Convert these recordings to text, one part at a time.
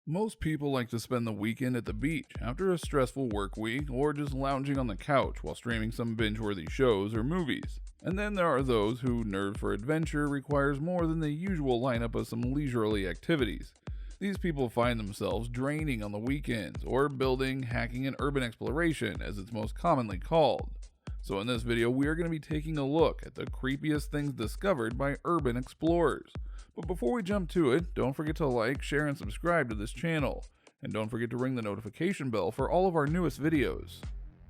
Most people like to spend the weekend at the beach after a stressful work week or just lounging on the couch while streaming some binge-worthy shows or movies. And then there are those who nerve for adventure requires more than the usual lineup of some leisurely activities. These people find themselves draining on the weekends or building, hacking, and urban exploration as it's most commonly called. So in this video we are going to be taking a look at the creepiest things discovered by urban explorers. But before we jump to it, don't forget to like, share, and subscribe to this channel. And don't forget to ring the notification bell for all of our newest videos.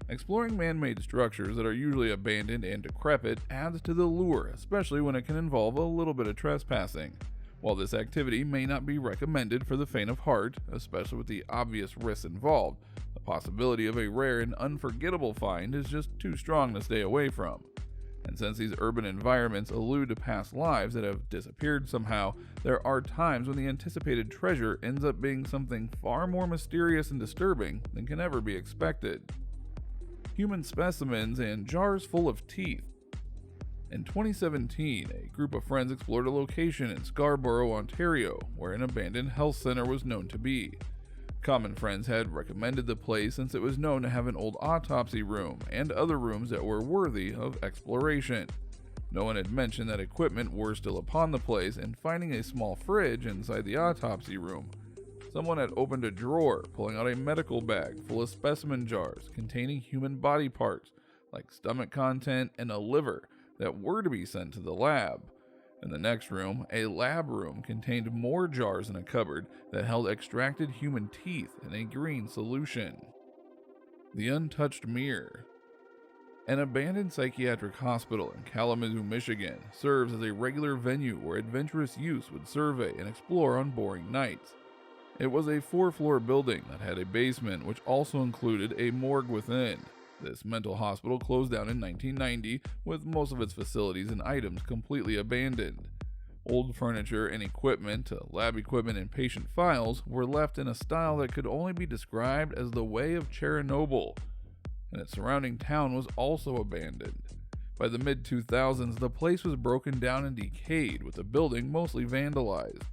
Exploring man-made structures that are usually abandoned and decrepit adds to the lure, especially when it can involve a little bit of trespassing. While this activity may not be recommended for the faint of heart, especially with the obvious risks involved, the possibility of a rare and unforgettable find is just too strong to stay away from. And since these urban environments allude to past lives that have disappeared somehow, there are times when the anticipated treasure ends up being something far more mysterious and disturbing than can ever be expected. Human specimens and jars full of teeth. In 2017, a group of friends explored a location in Scarborough, Ontario, where an abandoned health center was known to be. Common friends had recommended the place since it was known to have an old autopsy room and other rooms that were worthy of exploration. No one had mentioned that equipment were still upon the place, and finding a small fridge inside the autopsy room, someone had opened a drawer, pulling out a medical bag full of specimen jars containing human body parts like stomach content and a liver that were to be sent to the lab. In the next room, a lab room, contained more jars in a cupboard that held extracted human teeth in a green solution. The untouched mirror. An abandoned psychiatric hospital in Kalamazoo, Michigan, serves as a regular venue where adventurous youths would survey and explore on boring nights. It was a 4-floor building that had a basement which also included a morgue within. This mental hospital closed down in 1990, with most of its facilities and items completely abandoned. Old furniture and equipment, lab equipment and patient files, were left in a style that could only be described as the way of Chernobyl, and its surrounding town was also abandoned. By the mid-2000s, the place was broken down and decayed, with the building mostly vandalized.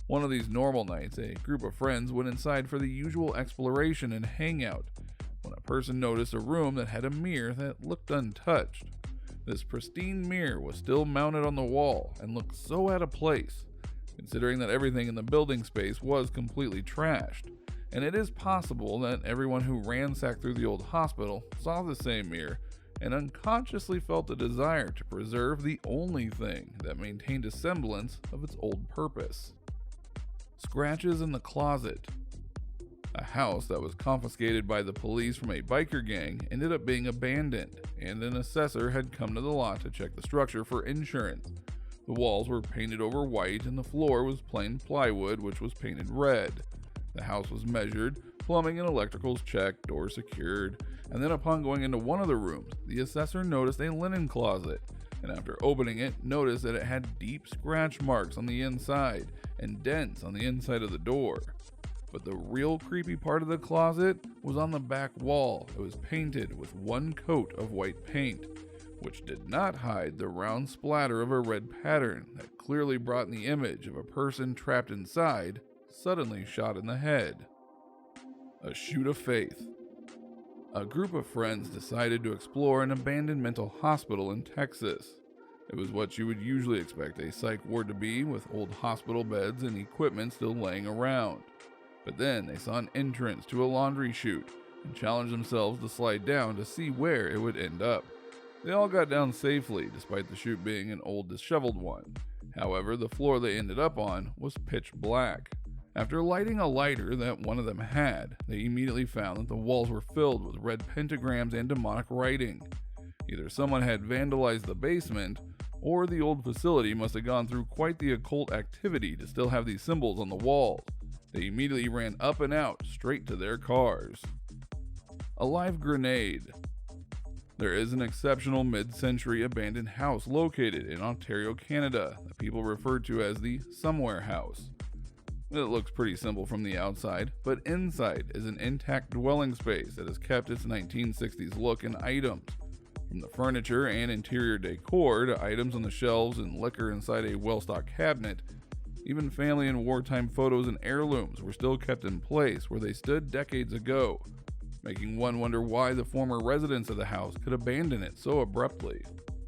One of these normal nights, a group of friends went inside for the usual exploration and hangout, when a person noticed a room that had a mirror that looked untouched. This pristine mirror was still mounted on the wall and looked so out of place, considering that everything in the building space was completely trashed. And it is possible that everyone who ransacked through the old hospital saw the same mirror and unconsciously felt the desire to preserve the only thing that maintained a semblance of its old purpose. Scratches in the closet. A house that was confiscated by the police from a biker gang ended up being abandoned, and an assessor had come to the lot to check the structure for insurance. The walls were painted over white and the floor was plain plywood which was painted red. The house was measured, plumbing and electricals checked, doors secured, and then upon going into one of the rooms, the assessor noticed a linen closet, and after opening it, noticed that it had deep scratch marks on the inside and dents on the inside of the door. But the real creepy part of the closet was on the back wall. It was painted with one coat of white paint, which did not hide the round splatter of a red pattern that clearly brought in the image of a person trapped inside, suddenly shot in the head. A shoot of faith. A group of friends decided to explore an abandoned mental hospital in Texas. It was what you would usually expect a psych ward to be, with old hospital beds and equipment still laying around. But then they saw an entrance to a laundry chute and challenged themselves to slide down to see where it would end up. They all got down safely, despite the chute being an old, disheveled one. However, the floor they ended up on was pitch black. After lighting a lighter that one of them had, they immediately found that the walls were filled with red pentagrams and demonic writing. Either someone had vandalized the basement, or the old facility must have gone through quite the occult activity to still have these symbols on the walls. They immediately ran up and out, straight to their cars. A live grenade. There is an exceptional mid-century abandoned house located in Ontario, Canada, that people refer to as the Somewhere House. It looks pretty simple from the outside, but inside is an intact dwelling space that has kept its 1960s look and items. From the furniture and interior decor to items on the shelves and liquor inside a well-stocked cabinet, Even family and wartime photos and heirlooms were still kept in place where they stood decades ago, making one wonder why the former residents of the house could abandon it so abruptly.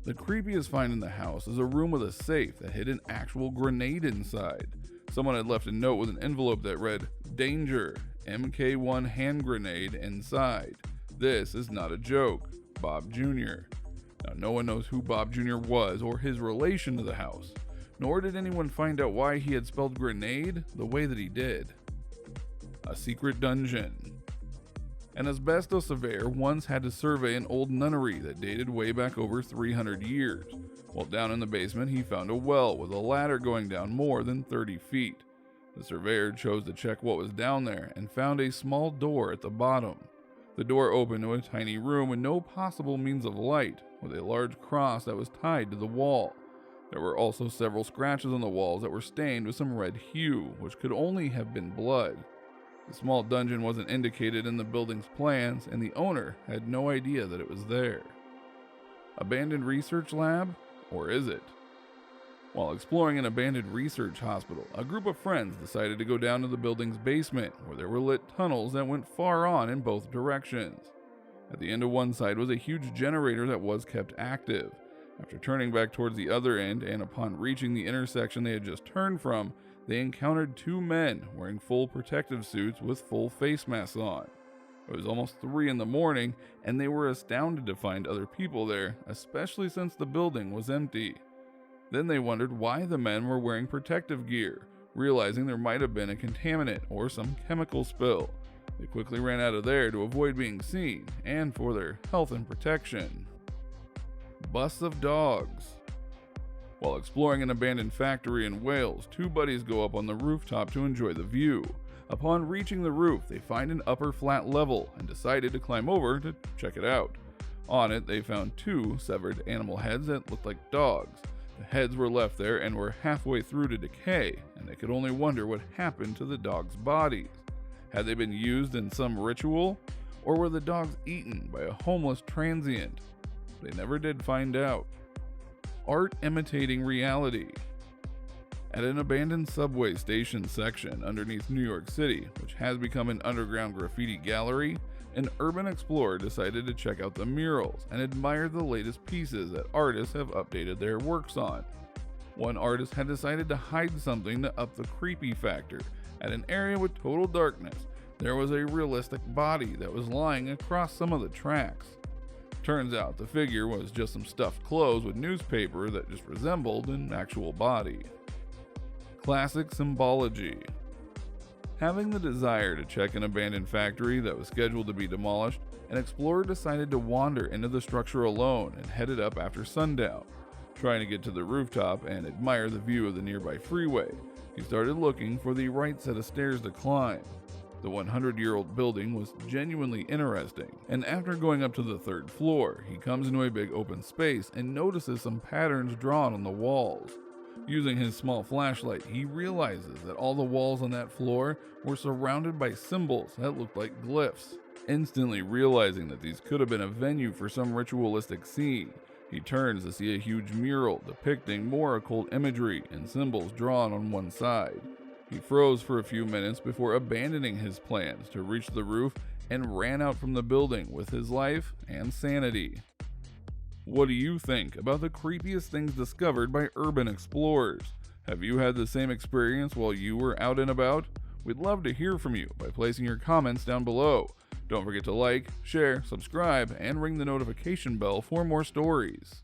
The creepiest find in the house is a room with a safe that hid an actual grenade inside. Someone had left a note with an envelope that read, "Danger, MK1 hand grenade inside. This is not a joke. Bob Jr." Now, no one knows who Bob Jr. was or his relation to the house, nor did anyone find out why he had spelled grenade the way that he did. A secret dungeon. An asbestos surveyor once had to survey an old nunnery that dated way back over 300 years. While down in the basement, he found a well with a ladder going down more than 30 feet. The surveyor chose to check what was down there and found a small door at the bottom. The door opened to a tiny room with no possible means of light, with a large cross that was tied to the wall. There were also several scratches on the walls that were stained with some red hue, which could only have been blood. The small dungeon wasn't indicated in the building's plans, and the owner had no idea that it was there. Abandoned research lab? Or is it? While exploring an abandoned research hospital, a group of friends decided to go down to the building's basement, where there were lit tunnels that went far on in both directions. At the end of one side was a huge generator that was kept active. After turning back towards the other end, and upon reaching the intersection they had just turned from, they encountered two men wearing full protective suits with full face masks on. It was almost 3 in the morning, and they were astounded to find other people there, especially since the building was empty. Then they wondered why the men were wearing protective gear, realizing there might have been a contaminant or some chemical spill. They quickly ran out of there to avoid being seen, and for their health and protection. Busts of dogs. While exploring an abandoned factory in Wales, two buddies go up on the rooftop to enjoy the view. Upon reaching the roof, they find an upper flat level and decided to climb over to check it out. On it, they found 2 severed animal heads that looked like dogs. The heads were left there and were halfway through to decay, and they could only wonder what happened to the dogs' bodies. Had they been used in some ritual, or were the dogs eaten by a homeless transient? They never did find out. Art imitating reality. At an abandoned subway station section underneath New York City, which has become an underground graffiti gallery, an urban explorer decided to check out the murals and admire the latest pieces that artists have updated their works on. One artist had decided to hide something to up the creepy factor. At an area with total darkness, there was a realistic body that was lying across some of the tracks. Turns out the figure was just some stuffed clothes with newspaper that just resembled an actual body. Classic symbology. Having the desire to check an abandoned factory that was scheduled to be demolished, an explorer decided to wander into the structure alone and headed up after sundown. Trying to get to the rooftop and admire the view of the nearby freeway, he started looking for the right set of stairs to climb. The 100-year-old building was genuinely interesting, and after going up to the 3rd floor, he comes into a big open space and notices some patterns drawn on the walls. Using his small flashlight, he realizes that all the walls on that floor were surrounded by symbols that looked like glyphs. Instantly realizing that these could have been a venue for some ritualistic scene, he turns to see a huge mural depicting more occult imagery and symbols drawn on one side. He froze for a few minutes before abandoning his plans to reach the roof and ran out from the building with his life and sanity. What do you think about the creepiest things discovered by urban explorers? Have you had the same experience while you were out and about? We'd love to hear from you by placing your comments down below. Don't forget to like, share, subscribe, and ring the notification bell for more stories.